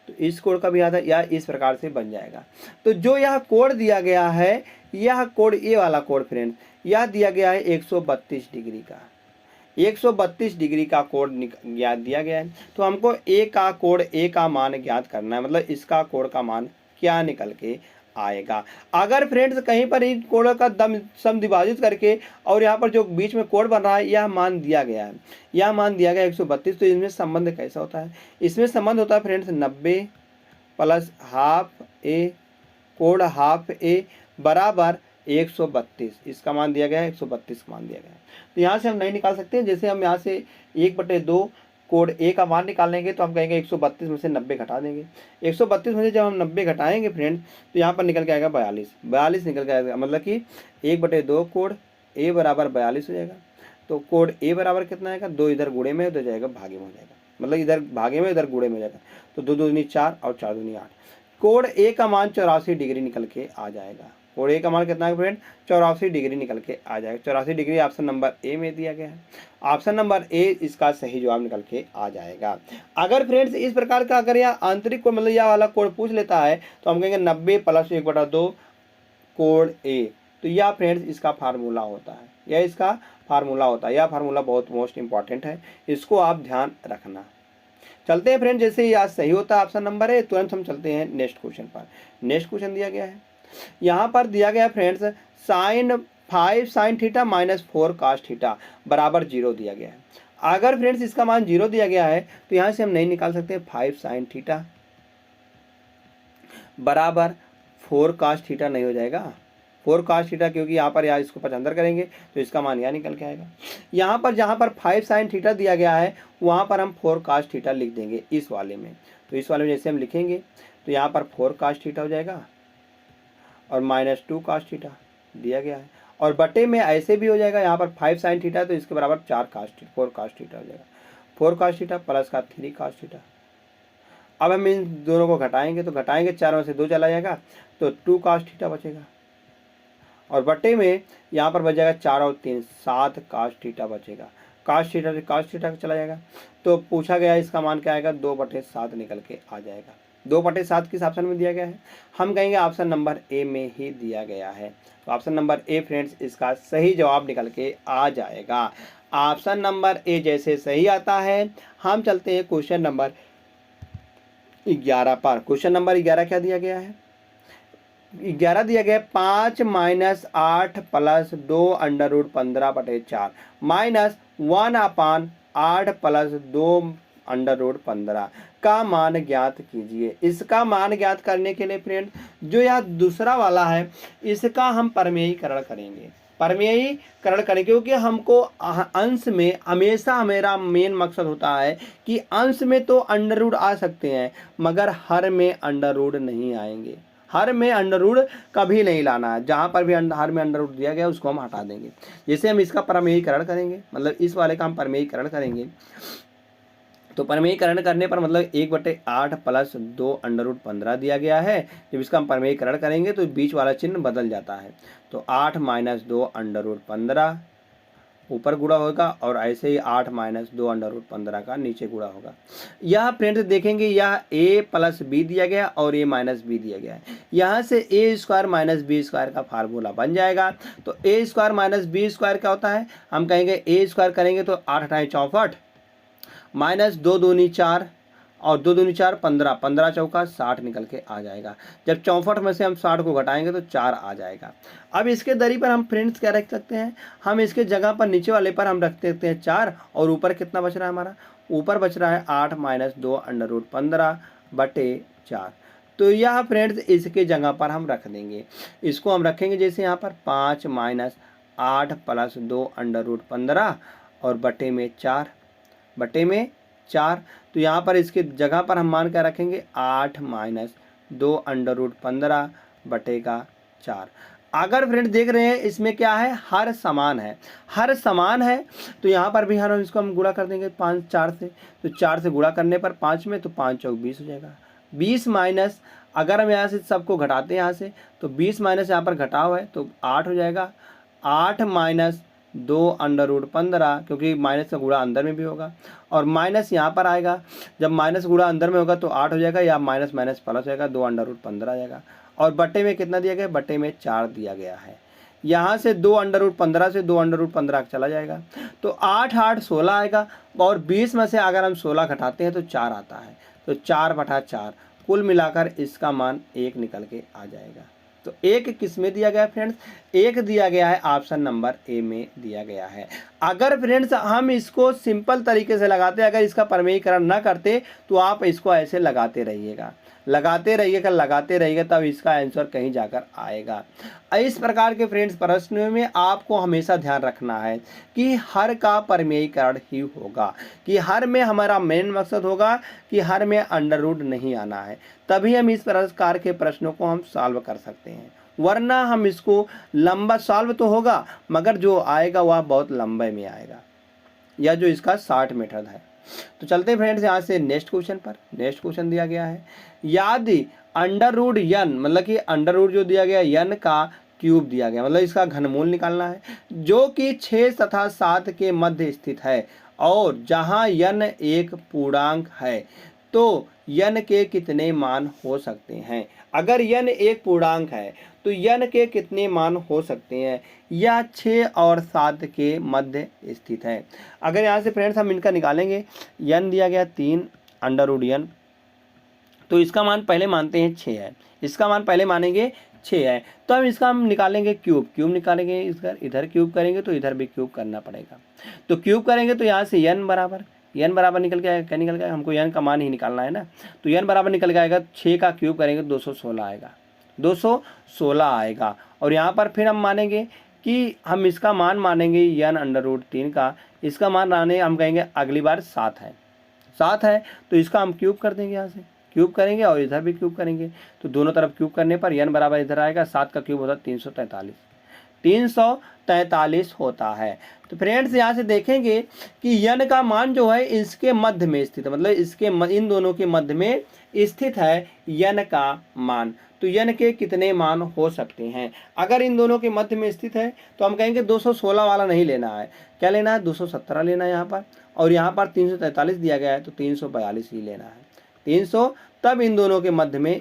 तो इस कोण का भी आधा या इस प्रकार से बन जाएगा। तो जो यह कोण दिया गया है, यह कोण ये वाला कोण फ्रेंड्स, यह दिया गया है 132 डिग्री का, 132 डिग्री का कोण ज्ञात दिया गया है। तो हमको ए का कोण ए का मान ज्ञात करना है, मतलब इसका कोण का मान क्या निकल के आएगा। अगर फ्रेंड्स कहीं पर इन कोणों का दम समद्विभाजित करके और यहाँ पर जो बीच में कोण बन रहा है यह मान दिया गया है, यह मान दिया गया 132, तो इसमें संबंध कैसा होता है, इसमें संबंध होता है फ्रेंड्स 90 प्लस हाफ ए कोण हाफ ए बराबर 132, इसका मान दिया गया है 132 का मान दिया गया है। तो यहाँ से हम नहीं निकाल सकते हैं। जैसे हम यहाँ से 1/2 कोण ए का मान निकालेंगे तो हम कहेंगे 132 में से 90 घटा देंगे। 132 में से जब हम 90 घटाएंगे फ्रेंड तो यहाँ पर निकल के आएगा 42 निकल के आएगा, मतलब कि 1/2 कोण ए बराबर 42 हो जाएगा। तो कोण ए बराबर कितना आएगा, 2 इधर गुणे में उधर जाएगा भागे में हो जाएगा, मतलब इधर भागे में इधर गुणे में हो जाएगा। तो 2 दूनी 4 और 4 दूनी 8, कोण ए का मान 84 डिग्री निकल के आ जाएगा। कोण ए का मान कितना है फ्रेंड, 84 डिग्री निकल के आ जाएगा। 84 डिग्री ऑप्शन नंबर ए में दिया गया है। ऑप्शन नंबर ए इसका सही जवाब निकल के आ जाएगा। अगर फ्रेंड्स इस प्रकार का अगर यह आंतरिक कोण मतलब यह वाला कोण पूछ लेता है तो हम कहेंगे 90 प्लस 1/2 कोण ए, तो यह फ्रेंड्स इसका फार्मूला होता है, यह इसका फार्मूला होता है। यह फार्मूला बहुत मोस्ट इंपॉर्टेंट है, इसको आप ध्यान रखना। चलते हैं फ्रेंड, जैसे यह सही होता है ऑप्शन नंबर ए, तुरंत हम चलते हैं नेक्स्ट क्वेश्चन पर। नेक्स्ट क्वेश्चन दिया गया है, यहाँ पर दिया गया friends sin 5 sin theta minus 4 cos theta बराबर 0 दिया गया है। अगर फ्रेंड्स इसका मान 0 दिया गया है तो यहाँ से हम नहीं निकाल सकते 5 sin थीटा बराबर 4 cos थीटा नहीं हो जाएगा, 4 cos थीटा, क्योंकि यहाँ पर इसको 75 करेंगे तो इसका मान यहाँ निकल के आएगा। यहाँ पर जहाँ पर 5 sin थीटा दिया गया है वहाँ पर हम 4 cos थीटा लिख देंगे इस वाले में। तो इस वाले में जैसे हम लिखेंगे तो यहाँ पर 4 cos थीटा हो जाएगा और -2 cos थीटा दिया गया है, और बटे में ऐसे भी हो जाएगा, यहाँ पर 5 sin थीटा तो इसके बराबर 4 4 cos थीटा हो जाएगा। 4 cos थीटा प्लस का 3 cos थीटा। अब हम इन दोनों को घटाएंगे तो घटाएंगे 4 में से 2 चला जाएगा तो 2 cos थीटा बचेगा, और बटे में यहाँ पर बच जाएगा 4 और 3 7 cos थीटा बचेगा। cos थीटा से cos थीटा चला जाएगा, तो पूछा गया इसका मान क्या आएगा, 2/7 निकल के आ जाएगा। 2/7 किस ऑप्शन में दिया गया है, हम कहेंगे ऑप्शन नंबर ए में ही दिया गया है। तो ऑप्शन नंबर ए फ्रेंड्स इसका सही जवाब निकल के आ जाएगा। ऑप्शन नंबर ए जैसे सही आता है, हम चलते हैं क्वेश्चन नंबर 11 पर। क्वेश्चन नंबर 11 क्या दिया गया है, 11 दिया गया है 5 - 8 + 2 √15/4 -1/8 + 2 √15 का मान ज्ञात कीजिए। इसका मान ज्ञात करने के लिए फ्रेंड जो यह दूसरा वाला है इसका हम परमेयीकरण करेंगे। परमेयीकरण करें, क्योंकि हमको अंश में हमेशा मेरा मेन मकसद होता है कि अंश में तो अंडर आ सकते हैं मगर हर में अंडर नहीं आएंगे। हर में अंडर कभी नहीं लाना है, जहाँ पर भी हर में अंडर दिया गया उसको हम हटा देंगे। जैसे हम इसका परमेयीकरण करेंगे, मतलब इस वाले का हम परमेयीकरण करेंगे, तो परमेयीकरण करने पर मतलब 1/8 + 2 √15 दिया गया है। जब इसका हम परमेयीकरण करेंगे तो बीच वाला चिन्ह बदल जाता है, तो 8 - 2 √15 ऊपर गुणा होगा, और ऐसे ही 8 - 2 √15 का नीचे गुणा होगा। यह फ्रेंड्स देखेंगे यह a + b दिया गया और a - b दिया गया है। यहाँ से a² - b² का फार्मूला बन जाएगा। तो a² - b² क्या होता है, हम कहेंगे a² करेंगे तो 8 × 64 -2 दूनी 4 और 2 दूनी 4 15 15 चौका 60 निकल के आ जाएगा। जब 64 में से हम 60 को घटाएंगे तो 4 आ जाएगा। अब इसके दरी पर हम फ्रेंड्स क्या रख सकते हैं, हम इसके जगह पर नीचे वाले पर हम रख सकते हैं 4, और ऊपर कितना बच रहा है हमारा, ऊपर बच रहा है 8 - 2 √15/4। तो यह फ्रेंड्स इसके जगह पर हम रख देंगे। इसको हम रखेंगे जैसे यहाँ पर 5 - 8 + 2 √15 और बटे में 4 तो यहाँ पर इसके जगह पर हम मान क्या रखेंगे 8 - 2 √15/4। अगर फ्रेंड देख रहे हैं इसमें क्या है, हर समान है, तो यहाँ पर भी हम इसको हम गुणा कर देंगे 5 4 से, तो 4 से गुणा करने पर 5 में, तो 5 चौक 20 हो जाएगा। 20 माइनस, अगर हम यहाँ से सबको घटाते हैं यहाँ से, तो 20 माइनस यहाँ पर घटाव है तो 8 हो जाएगा। 8 - 2 √15, क्योंकि माइनस का गुणा अंदर में भी होगा, और माइनस यहाँ पर आएगा, जब माइनस गुणा अंदर में होगा तो 8 हो जाएगा, या माइनस माइनस प्लस हो जाएगा, 2 √15 आ जाएगा। और बटे में कितना दिया गया, बटे में 4 दिया गया है। यहाँ से 2 √15 से 2 √15 चला जाएगा, तो 8 8 16 आएगा, और 20 में से अगर हम 16 घटाते हैं तो 4 आता है, तो 4/4 कुल मिलाकर इसका मान 1 निकल के आ जाएगा। तो 1 किस में दिया गया है फ्रेंड्स, 1 दिया गया है ऑप्शन नंबर ए में दिया गया है। अगर फ्रेंड्स हम इसको सिंपल तरीके से लगाते, अगर इसका परमेयीकरण ना करते तो आप इसको ऐसे लगाते रहिएगा तब इसका आंसर कहीं जाकर आएगा। इस प्रकार के फ्रेंड्स प्रश्नों में आपको हमेशा ध्यान रखना है कि हर का परमेयीकरण ही होगा, कि हर में हमारा मेन मकसद होगा कि हर में अंडर रूट नहीं आना है, तभी हम इस प्रकार के प्रश्नों को हम सॉल्व कर सकते हैं। वरना हम इसको लंबा सॉल्व तो होगा मगर जो आएगा वह बहुत लंबे में आएगा, या जो इसका शॉर्ट मेथड है। तो चलते फ्रेंड्स यहाँ से नेक्स्ट क्वेश्चन पर। नेक्स्ट क्वेश्चन दिया गया है, यदि अंडर रूट n, मतलब कि अंडर रूट जो दिया गया n का क्यूब दिया गया, मतलब इसका घनमूल निकालना है, जो कि 6 तथा 7 के मध्य स्थित है, और जहाँ n एक पूर्णांक है तो n के कितने मान हो सकते हैं। अगर n एक पूर्णांक है तो n के कितने मान हो सकते हैं, यह 6 और 7 के मध्य स्थित है। अगर यहाँ से फ्रेंड्स हम इनका निकालेंगे, n दिया गया 3 अंडर रूट n, तो इसका मान पहले मानते हैं 6 है, इसका मान पहले मानेंगे 6 है, तो हम इसका हम निकालेंगे क्यूब निकालेंगे, इधर क्यूब करेंगे तो इधर भी क्यूब करना पड़ेगा। तो क्यूब करेंगे तो यहाँ से n बराबर निकल के आएगा, क्या निकल गया, हमको n का मान ही निकालना है ना, तो n बराबर निकल के आएगा 6 का क्यूब करेंगे 216 आएगा, 216 आएगा। और यहाँ पर फिर हम मानेंगे कि हम इसका मान मानेंगे n√3 का, इसका मान लाने हम कहेंगे अगली बार 7 है, 7 है तो इसका हम क्यूब कर देंगे, यहाँ से क्यूब करेंगे और इधर भी क्यूब करेंगे, तो दोनों तरफ क्यूब करने पर n बराबर इधर आएगा, 7 का क्यूब होता है 343, 343 होता है। तो फ्रेंड्स यहाँ से देखेंगे कि n का मान जो है इसके मध्य में स्थित है, मतलब इसके इन दोनों के मध्य में स्थित है n का मान। तो n के कितने मान हो सकते हैं? अगर इन दोनों के मध्य में स्थित है तो हम कहेंगे 216 वाला नहीं लेना है, क्या लेना है? 217 लेना है यहाँ पर, और यहाँ पर 343 दिया गया है तो 342 ही लेना है, 300, तब इन दोनों के मध्य में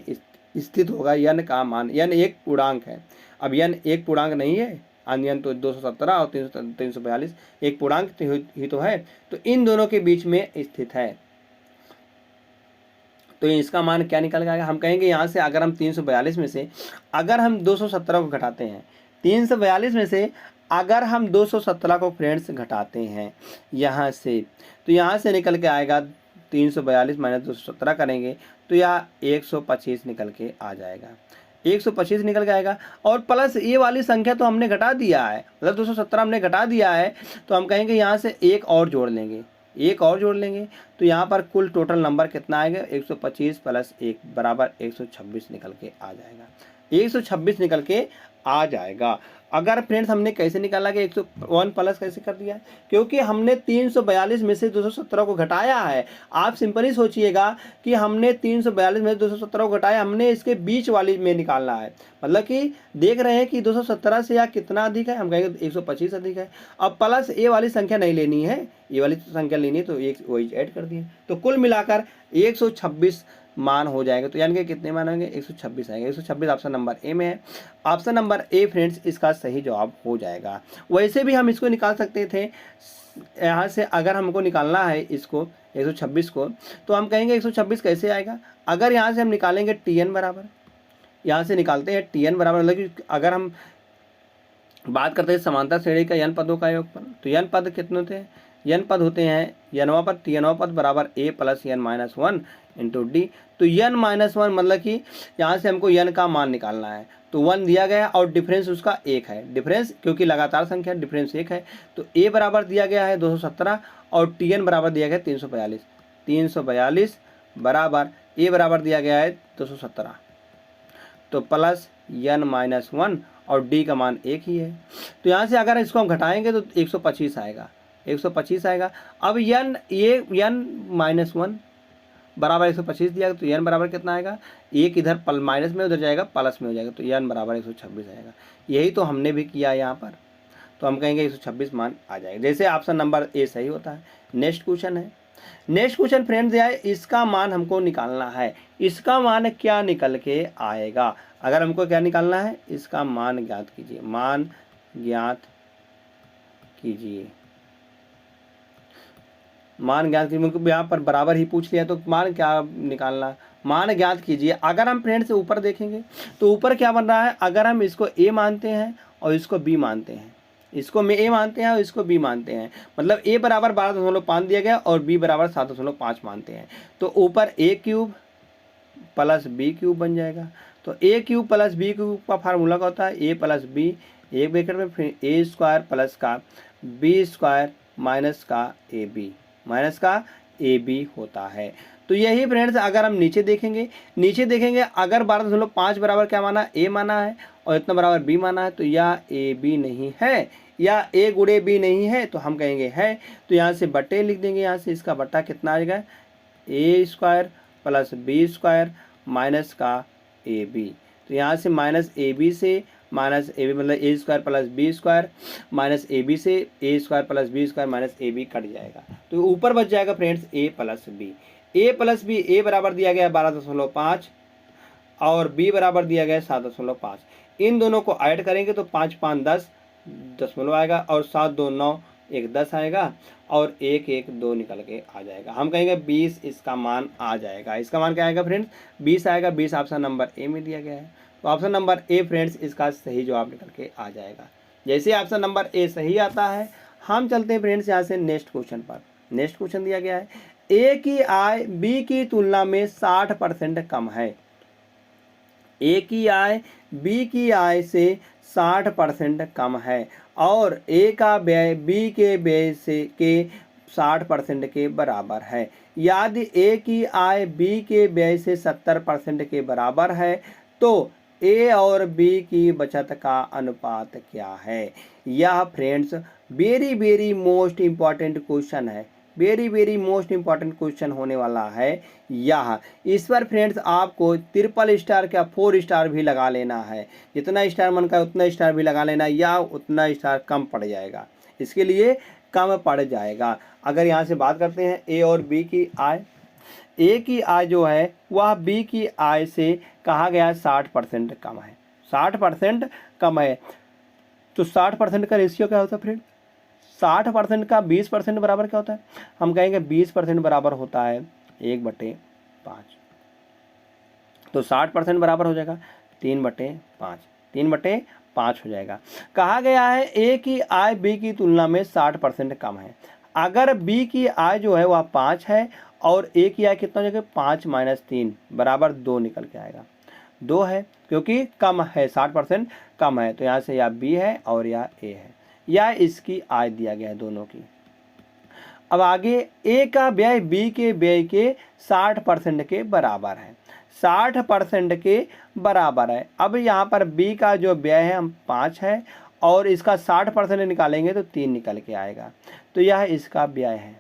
स्थित होगा n का मान। n एक पूर्णांक है, अब n एक पूर्णांक नहीं है, n तो 217 और 342 एक पूर्णांक ही तो है, तो इन दोनों के बीच में स्थित है। तो इसका मान क्या निकल जाएगा? हम कहेंगे यहाँ से अगर हम 342 में से अगर हम 217 को घटाते हैं, 342 में से अगर हम 217 को फ्रेंड्स घटाते हैं यहाँ से, तो यहाँ से निकल के आएगा 342 माइनस 217 करेंगे तो यह 125 निकल के आ जाएगा, 125 निकल के आएगा। और प्लस ये वाली संख्या तो हमने घटा दिया है, मतलब 217 हमने घटा दिया है, तो हम कहेंगे यहाँ से एक और जोड़ लेंगे, एक और जोड़ लेंगे, तो यहाँ पर कुल टोटल नंबर कितना आएगा? 125 प्लस 1 बराबर 126 निकल के आ जाएगा, 126 निकल के आ जाएगा। अगर फ्रेंड्स हमने कैसे निकाला कि 101 प्लस कैसे कर दिया? क्योंकि हमने 342 में से 217 को घटाया है। आप सिंपली सोचिएगा कि हमने 342 में से 217 को घटाया, हमने इसके बीच वाली में निकालना है, मतलब कि देख रहे हैं कि 217 से या कितना अधिक है, हम कहेंगे 125 अधिक है। अब प्लस ए वाली संख्या नहीं लेनी है, ये वाली संख्या लेनी है, तो एक वही ऐड कर दिए, तो कुल मिलाकर 126 मान हो जाएगा। तो यानी कि कितने मान होंगे? 126 आएंगे, 126 ऑप्शन नंबर ए में है। ऑप्शन नंबर ए फ्रेंड्स इसका सही जवाब हो जाएगा। वैसे भी हम इसको निकाल सकते थे, यहाँ से अगर हमको निकालना है इसको 126 को, तो हम कहेंगे 126 कैसे आएगा? अगर यहाँ से हम निकालेंगे tn बराबर, यहाँ से निकालते हैं tn बराबर, मतलब कि अगर हम बात करते हैं समांतर श्रेणी का n पदों का योगफल, तो n पद कितने होते हैं? n पद होते हैं nवां पद tnवां पद बराबर a plus n-1 into D. तो n-1 मतलब कि यहाँ से हमको n का मान निकालना है, तो 1 दिया गया और डिफरेंस उसका 1 है, डिफरेंस क्योंकि लगातार संख्या डिफरेंस 1 है, तो a बराबर दिया गया है 217 और tn बराबर दिया गया 342, 342 बराबर a बराबर दिया गया है 217, तो प्लस n-1 और d का मान 1 ही है। तो यहाँ से अगर इसको हम घटाएंगे तो 125 आएगा, 125 आएगा। अब n-1 बराबर 125 दिया, तो n बराबर कितना आएगा? एक इधर माइनस में उधर जाएगा, प्लस में हो जाएगा, तो n बराबर 126 आएगा। यही तो हमने भी किया यहाँ पर, तो हम कहेंगे 126 मान आ जाएगा, जैसे ऑप्शन नंबर ए सही होता है। नेक्स्ट क्वेश्चन है, नेक्स्ट क्वेश्चन फ्रेंड्स है, इसका मान हमको निकालना है। इसका मान क्या निकल के आएगा? अगर हमको क्या निकालना है? इसका मान ज्ञात कीजिए, मान ज्ञात कीजिए, मान ज्ञात कीजिए। मुझको यहाँ पर बराबर ही पूछ लिया, तो मान क्या निकालना? मान ज्ञात कीजिए। अगर हम फ्रेंड्स ऊपर देखेंगे तो ऊपर क्या बन रहा है? अगर हम इसको a मानते हैं और इसको b मानते हैं, इसको में a मानते हैं और इसको b मानते हैं, मतलब a बराबर 12.5 दिया गया और b बराबर 7.5 मानते हैं, तो ऊपर a cube plus b cube बन जाएगा। तो a cube plus b cube का फार्मूला क्या होता है? a प्लस b, एक ब्रैकेट में फिर a स्क्वायर प्लस का b स्क्वायर माइनस का ab, माइनस का ab होता है। तो यही फ्रेंड्स अगर हम नीचे देखेंगे अगर 12.5 बराबर क्या माना? a माना है और इतना बराबर b माना है, तो यह ab नहीं है या a गुणे b नहीं है, तो हम कहेंगे है। तो यहाँ से बट्टे लिख देंगे, यहाँ से इसका बट्टा कितना आएगा? a square plus b square minus का ab। तो यहाँ से माइनस ab से माइनस ए बी, मतलब A square plus B square minus A B से A square plus B square minus A B cut जाएगा, तो ऊपर बच जाएगा friends A plus B. A plus B, A बराबर दिया गया 12.5 और बी बराबर दिया गया 7.5। इन दोनों को ऐड करेंगे तो 5 5 10 दशमलव आएगा और 7 2 9 1 10 आएगा और 1 1 2 निकल के आ जाएगा। हम कहेंगे 20 इसका मान आ जाएगा। इसका मान क्या आएगा फ्रेंड्स? 20 आएगा। 20 ऑप्शन नंबर ए में दिया गया है, तो ऑप्शन नंबर ए फ्रेंड्स इसका सही जवाब निकल के आ जाएगा। जैसे ऑप्शन नंबर ए सही आता है, हम चलते हैं फ्रेंड्स यहाँ से नेक्स्ट क्वेश्चन पर। नेक्स्ट क्वेश्चन दिया गया है, ए की आय बी की तुलना में 60% कम है। ए की आय बी की आय से 60% कम है और ए का व्यय बी के व्यय से के 60% के बराबर है। यदि ए की आय बी के व्यय से 70% के बराबर है तो ए और बी की बचत का अनुपात क्या है। यह friends very very most important question है, very very most important question होने वाला है यह। इस पर फ्रेंड्स आपको 3 स्टार का 4 स्टार भी लगा लेना है, जितना स्टार मन का उतना स्टार भी लगा लेना, या उतना स्टार कम पड़ जाएगा, इसके लिए कम पड़ जाएगा। अगर यहाँ से बात करते हैं ए और बी की आय, ए की आय जो है वह बी की आय से कहा गया 60% कम है, 60% कम है। तो 60% का रेशियो क्या होता है फ्रेंड, 60% का 20% बराबर क्या होता है, हम कहेंगे 20% बराबर होता है 1/5। तो 60% बराबर हो जाएगा 3/5, 3/5 हो जाएगा। कहा गया है ए की आय बी की तुलना में 60% कम है। अगर बी की आय जो है वह 5 है और ए की आय कितना हो जाएगा, 5 - 3 बराबर 2 निकल के आएगा, 2 है क्योंकि कम है, 60% कम है। तो यहाँ से या बी है और या ए है, या इसकी आय दिया गया है दोनों की। अब आगे ए का व्यय बी के व्यय के 60% के बराबर है, 60% के बराबर है। अब यहाँ पर बी का जो व्यय है हम 5 है और इसका 60% निकालेंगे तो 3 निकल के आएगा, तो यह इसका व्यय है,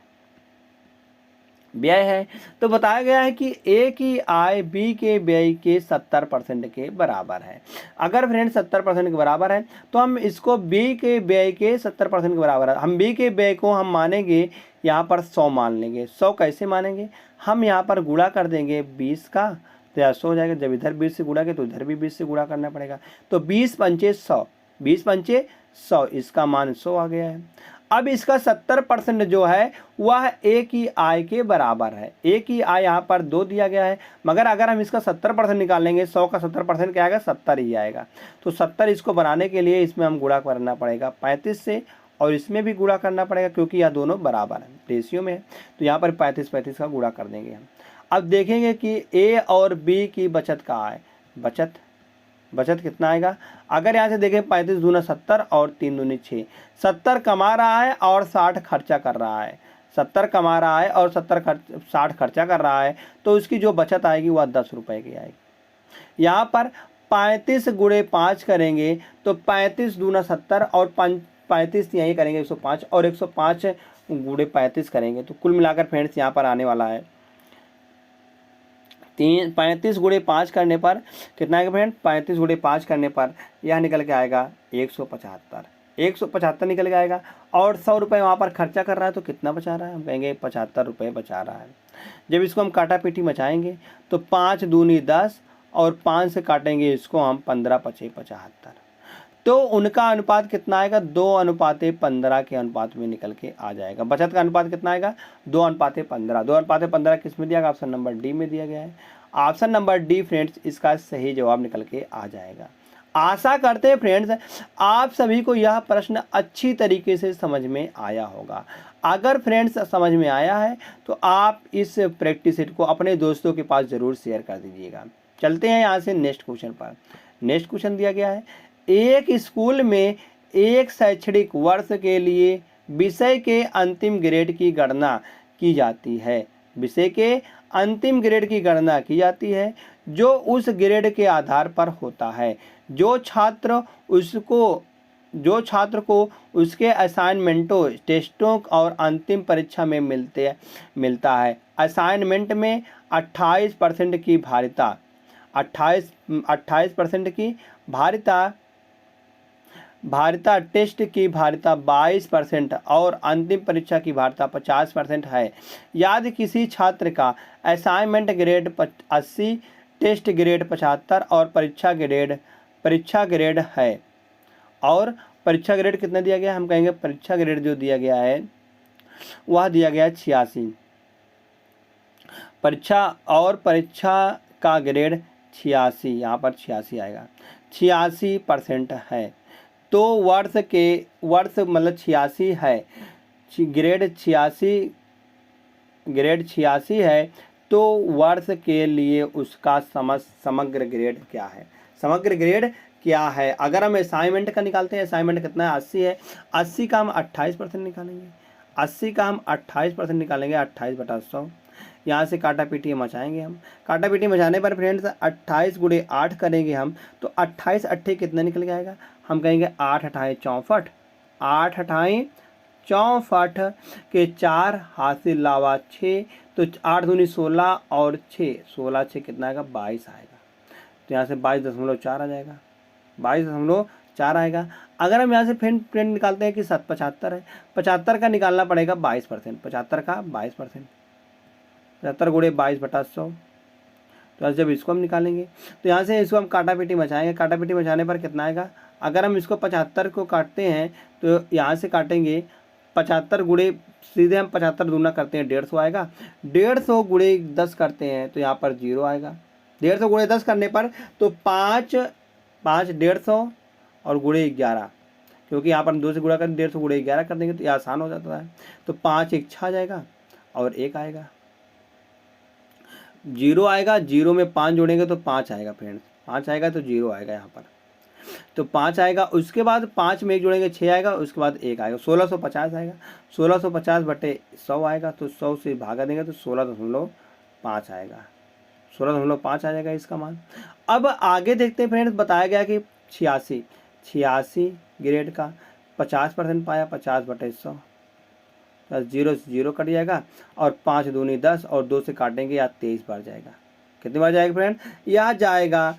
व्यय है। तो बताया गया है कि ए की आय बी के व्यय के 70% के बराबर है। अगर फ्रेंड 70% के बराबर है तो हम इसको बी के व्यय के 70% के बराबर है, हम बी के व्यय को हम मानेंगे यहाँ पर 100 मान लेंगे। 100 कैसे मानेंगे, हम यहाँ पर गुणा कर देंगे 20 का, तो यह 100 हो जाएगा। जब इधर 20 से गुणा के तो इधर भी 20 से गुणा करना पड़ेगा, तो 20 पंचे 100, 20 पंचे 100, इसका मान 100 आ गया है। अब इसका 70% जो है वह ए की आय के बराबर है। ए की आय यहाँ पर 2 दिया गया है, मगर अगर हम इसका 70% निकालेंगे, 100 का 70% क्या आएगा, 70 ही आएगा। तो 70 इसको बनाने के लिए इसमें हम गुणा करना पड़ेगा 35 से, और इसमें भी गुणा करना पड़ेगा क्योंकि यह दोनों बराबर है, रेशियो में है। तो यहाँ पर 35 का गुणा कर देंगे हम। अब देखेंगे कि ए और बी की बचत का आय, बचत कितना आएगा। अगर यहाँ से देखें 35 दूना 70 और 3 दूनी 6, 70 कमा रहा है और 60 खर्चा कर रहा है, 70 कमा रहा है और 60 खर्चा कर रहा है, तो उसकी जो बचत आएगी वह 10 रुपये की आएगी। यहाँ पर 35 × 5 करेंगे तो 35 दूना 70 और 35 यहीं करेंगे 105, और 105 × 35 करेंगे तो कुल मिलाकर फ्रेंड्स यहाँ पर आने वाला है 35 × 5 करने पर कितना आएगा फ्रेंड, 35 × 5 करने पर यह निकल के आएगा 175 निकल के आएगा। और 100 रुपये वहाँ पर खर्चा कर रहा है तो कितना बचा रहा है, हम कहेंगे 75 रुपये बचा रहा है। जब इसको हम काटा पीटी मचाएंगे तो 5 दूनी 10 और 5 से काटेंगे इसको हम 15 × 5 = 75, तो उनका अनुपात कितना आएगा, 2:15 के अनुपात में निकल के आ जाएगा। बचत का अनुपात कितना आएगा, 2:15। 2:15 किस में दिया गया, ऑप्शन नंबर डी में दिया गया है। ऑप्शन नंबर डी फ्रेंड्स इसका सही जवाब निकल के आ जाएगा। आशा करते हैं फ्रेंड्स आप सभी को यह प्रश्न अच्छी तरीके से समझ में आया होगा। अगर फ्रेंड्स समझ में आया है तो आप इस प्रैक्टिस सेट को अपने दोस्तों के पास ज़रूर शेयर कर दीजिएगा। चलते हैं यहाँ से नेक्स्ट क्वेश्चन पर। नेक्स्ट क्वेश्चन दिया गया है, एक स्कूल में एक शैक्षणिक वर्ष के लिए विषय के अंतिम ग्रेड की गणना की जाती है। विषय के अंतिम ग्रेड की गणना की जाती है जो उस ग्रेड के आधार पर होता है जो छात्र को उसके असाइनमेंटों, टेस्टों और अंतिम परीक्षा में मिलता है। असाइनमेंट में 28% की भारिता, 28% की भारिता, टेस्ट की भारिता 22% और अंतिम परीक्षा की भारिता 50% है। यदि किसी छात्र का असाइनमेंट ग्रेड 80, टेस्ट ग्रेड 75 और परीक्षा ग्रेड है, और परीक्षा ग्रेड कितना दिया गया, हम कहेंगे परीक्षा ग्रेड जो दिया गया है वह दिया गया है 86। परीक्षा का ग्रेड 86, यहाँ पर 86 आएगा, 86% है। तो वर्ष मतलब 86 है, ग्रेड 86 है, तो वर्ष के लिए उसका समग्र ग्रेड क्या है, समग्र ग्रेड क्या है। अगर हम असाइनमेंट का निकालते हैं, असाइनमेंट कितना है 80 है, 80 का हम 28% निकालेंगे, 80 का हम 28% निकालेंगे, 28/100। यहाँ से काटा पीटी मचाएंगे हम, काटा पीटी मचाने पर फ्रेंड्स 28 × 8 करेंगे हम, तो 28 8 कितना निकल जाएगा, हम कहेंगे 8 8 64, 8 8 64 के 4 हासिल लावा 6, तो 8 दूनी 16 और 6, 16 6 कितना आएगा 22 आएगा। तो यहाँ से 22.4 आ जाएगा, 22.4 आएगा। अगर हम यहाँ से फ्रेंड निकालते हैं कि 75 है, 75 का निकालना पड़ेगा 22%, 75 का 22%, 75 × 22/100। तो जब इसको हम निकालेंगे तो यहाँ से इसको हम काटा पीटी मचाएंगे, काटा पीटी मचाने पर कितना आएगा, अगर हम इसको 75 को काटते हैं तो यहाँ से काटेंगे 75 × सीधे हम 75 दूना करते हैं 150 आएगा, 150 × 10 करते हैं तो यहाँ पर 0 आएगा, 150 × 10 करने पर तो 5 150 और × 11, क्योंकि यहाँ पर 2 से गुणा कर 150 × 11 कर देंगे तो ये आसान हो जाता है। तो 5 1 6 जाएगा और 1 आएगा, 0 आएगा, 0 में 5 जोड़ेंगे तो 5 आएगा फ्रेंड्स, 5 आएगा तो 0 आएगा यहाँ पर, तो 5 आएगा। उसके बाद 5 में 1 जोड़ेंगे 6 आएगा, उसके बाद 1 आएगा, 1650 आएगा, 1650/100 आएगा, तो 100 से भागा देंगे तो 16.5 आएगा, 16.5 आ जाएगा इसका मान। अब आगे देखते हैं फ्रेंड्स, बताया गया कि 86 ग्रेड का 50% पाया, 50/100, 0 से 0 कट जाएगा और 5 दूनी 10 और 2 से काटेंगे या 23 बार जाएगा। कितनी बार जाएगा फ्रेंड, यह जाएगा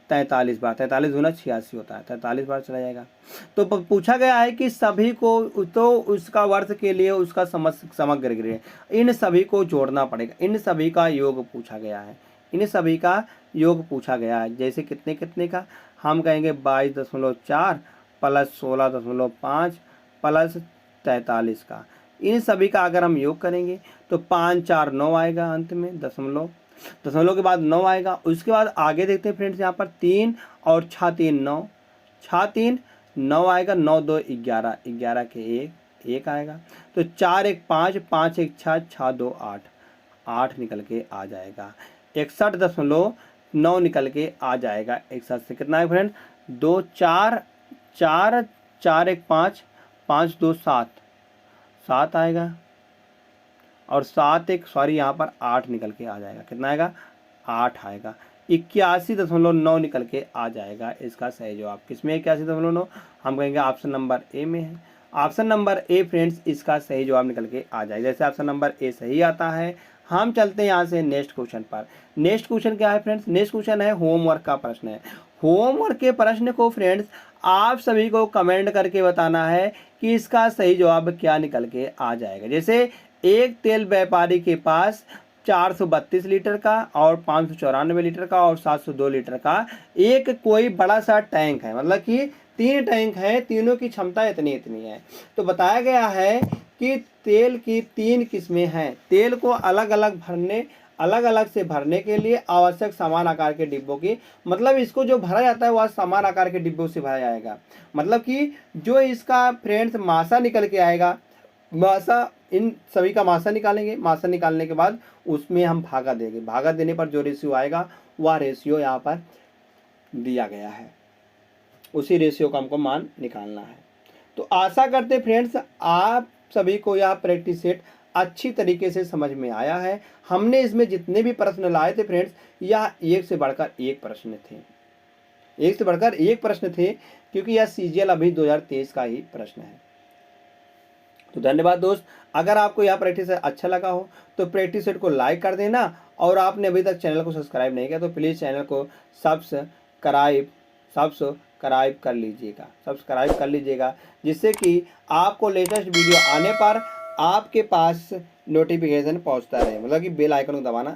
43 बार, 43 दूना 86 होता है, 43 बार चला जाएगा। तो पूछा गया है कि सभी को, तो उसका वर्ष के लिए उसका समग्र ग्रेड, इन सभी को जोड़ना पड़ेगा, इन सभी का योग पूछा गया है, इन सभी का योग पूछा गया है। जैसे कितने कितने का, हम कहेंगे 22.4 + 16.5 + 43 का, इन सभी का अगर हम योग करेंगे तो 5 4 9 आएगा, अंत में दशमलव के बाद 9 आएगा। उसके बाद आगे देखते हैं फ्रेंड्स, यहाँ पर 3 और 6 3 9, 6 3 9 आएगा, 9 2 11, 11 के 1 आएगा, तो 4 1 5, 5 1 6, 6 2 8, 8 निकल के आ जाएगा, 61.9 निकल के आ जाएगा। 61 से कितना है फ्रेंड, 2 4 4 4 1 5, 5 2 7, 7 आएगा, और 7 1 सॉरी यहाँ पर 8 निकल के आ जाएगा, कितना आएगा 8 आएगा, 81.9 निकल के आ जाएगा इसका सही जवाब। किसमें 81.9, हम कहेंगे ऑप्शन नंबर ए में है, ऑप्शन नंबर ए फ्रेंड्स इसका सही जवाब निकल के आ जाएगा। जैसे ऑप्शन नंबर ए सही आता है, हम चलते हैं यहाँ से नेक्स्ट क्वेश्चन पर। नेक्स्ट क्वेश्चन क्या है फ्रेंड्स, नेक्स्ट क्वेश्चन है होमवर्क का प्रश्न है। होमवर्क के प्रश्न को फ्रेंड्स आप सभी को कमेंट करके बताना है कि इसका सही जवाब क्या निकल के आ जाएगा। जैसे एक तेल व्यापारी के पास 432 लीटर का और 594 लीटर का और 702 लीटर का एक कोई बड़ा सा टैंक है, मतलब कि 3 टैंक है, तीनों की क्षमता इतनी है। तो बताया गया है कि तेल की 3 किस्में हैं, तेल को अलग अलग से भरने के लिए आवश्यक समान आकार के डिब्बों की, मतलब इसको जो भरा जाता है वह समान आकार के डिब्बों से भरा जाएगा, मतलब कि जो इसका फ्रेंड्स मासा निकल के आएगा, मासा, इन सभी का मासा निकालेंगे, मासा निकालने के बाद उसमें हम भागा देंगे, भागा देने पर जो रेशियो आएगा वह रेशियो यहाँ पर दिया गया है, उसी रेशियो का हमको मान निकालना है। तो आशा करते फ्रेंड्स आप सभी को यह प्रैक्टिस सेट अच्छी तरीके से समझ में आया है। हमने इसमें जितने भी प्रश्न लाए थे फ्रेंड्स, यह एक से बढ़कर एक प्रश्न थे, एक से बढ़कर एक प्रश्न थे, क्योंकि यह सीजीएल अभी 2023 का ही प्रश्न है। तो धन्यवाद दोस्त, अगर आपको यह प्रैक्टिस अच्छा लगा हो तो प्रैक्टिस सेट को लाइक कर देना, और आपने अभी तक चैनल को सब्सक्राइब नहीं किया तो प्लीज़ चैनल को सब्सक्राइब कर लीजिएगा, जिससे कि आपको लेटेस्ट वीडियो आने पर आपके पास नोटिफिकेशन पहुंचता रहे, मतलब कि बेल आइकन को दबाना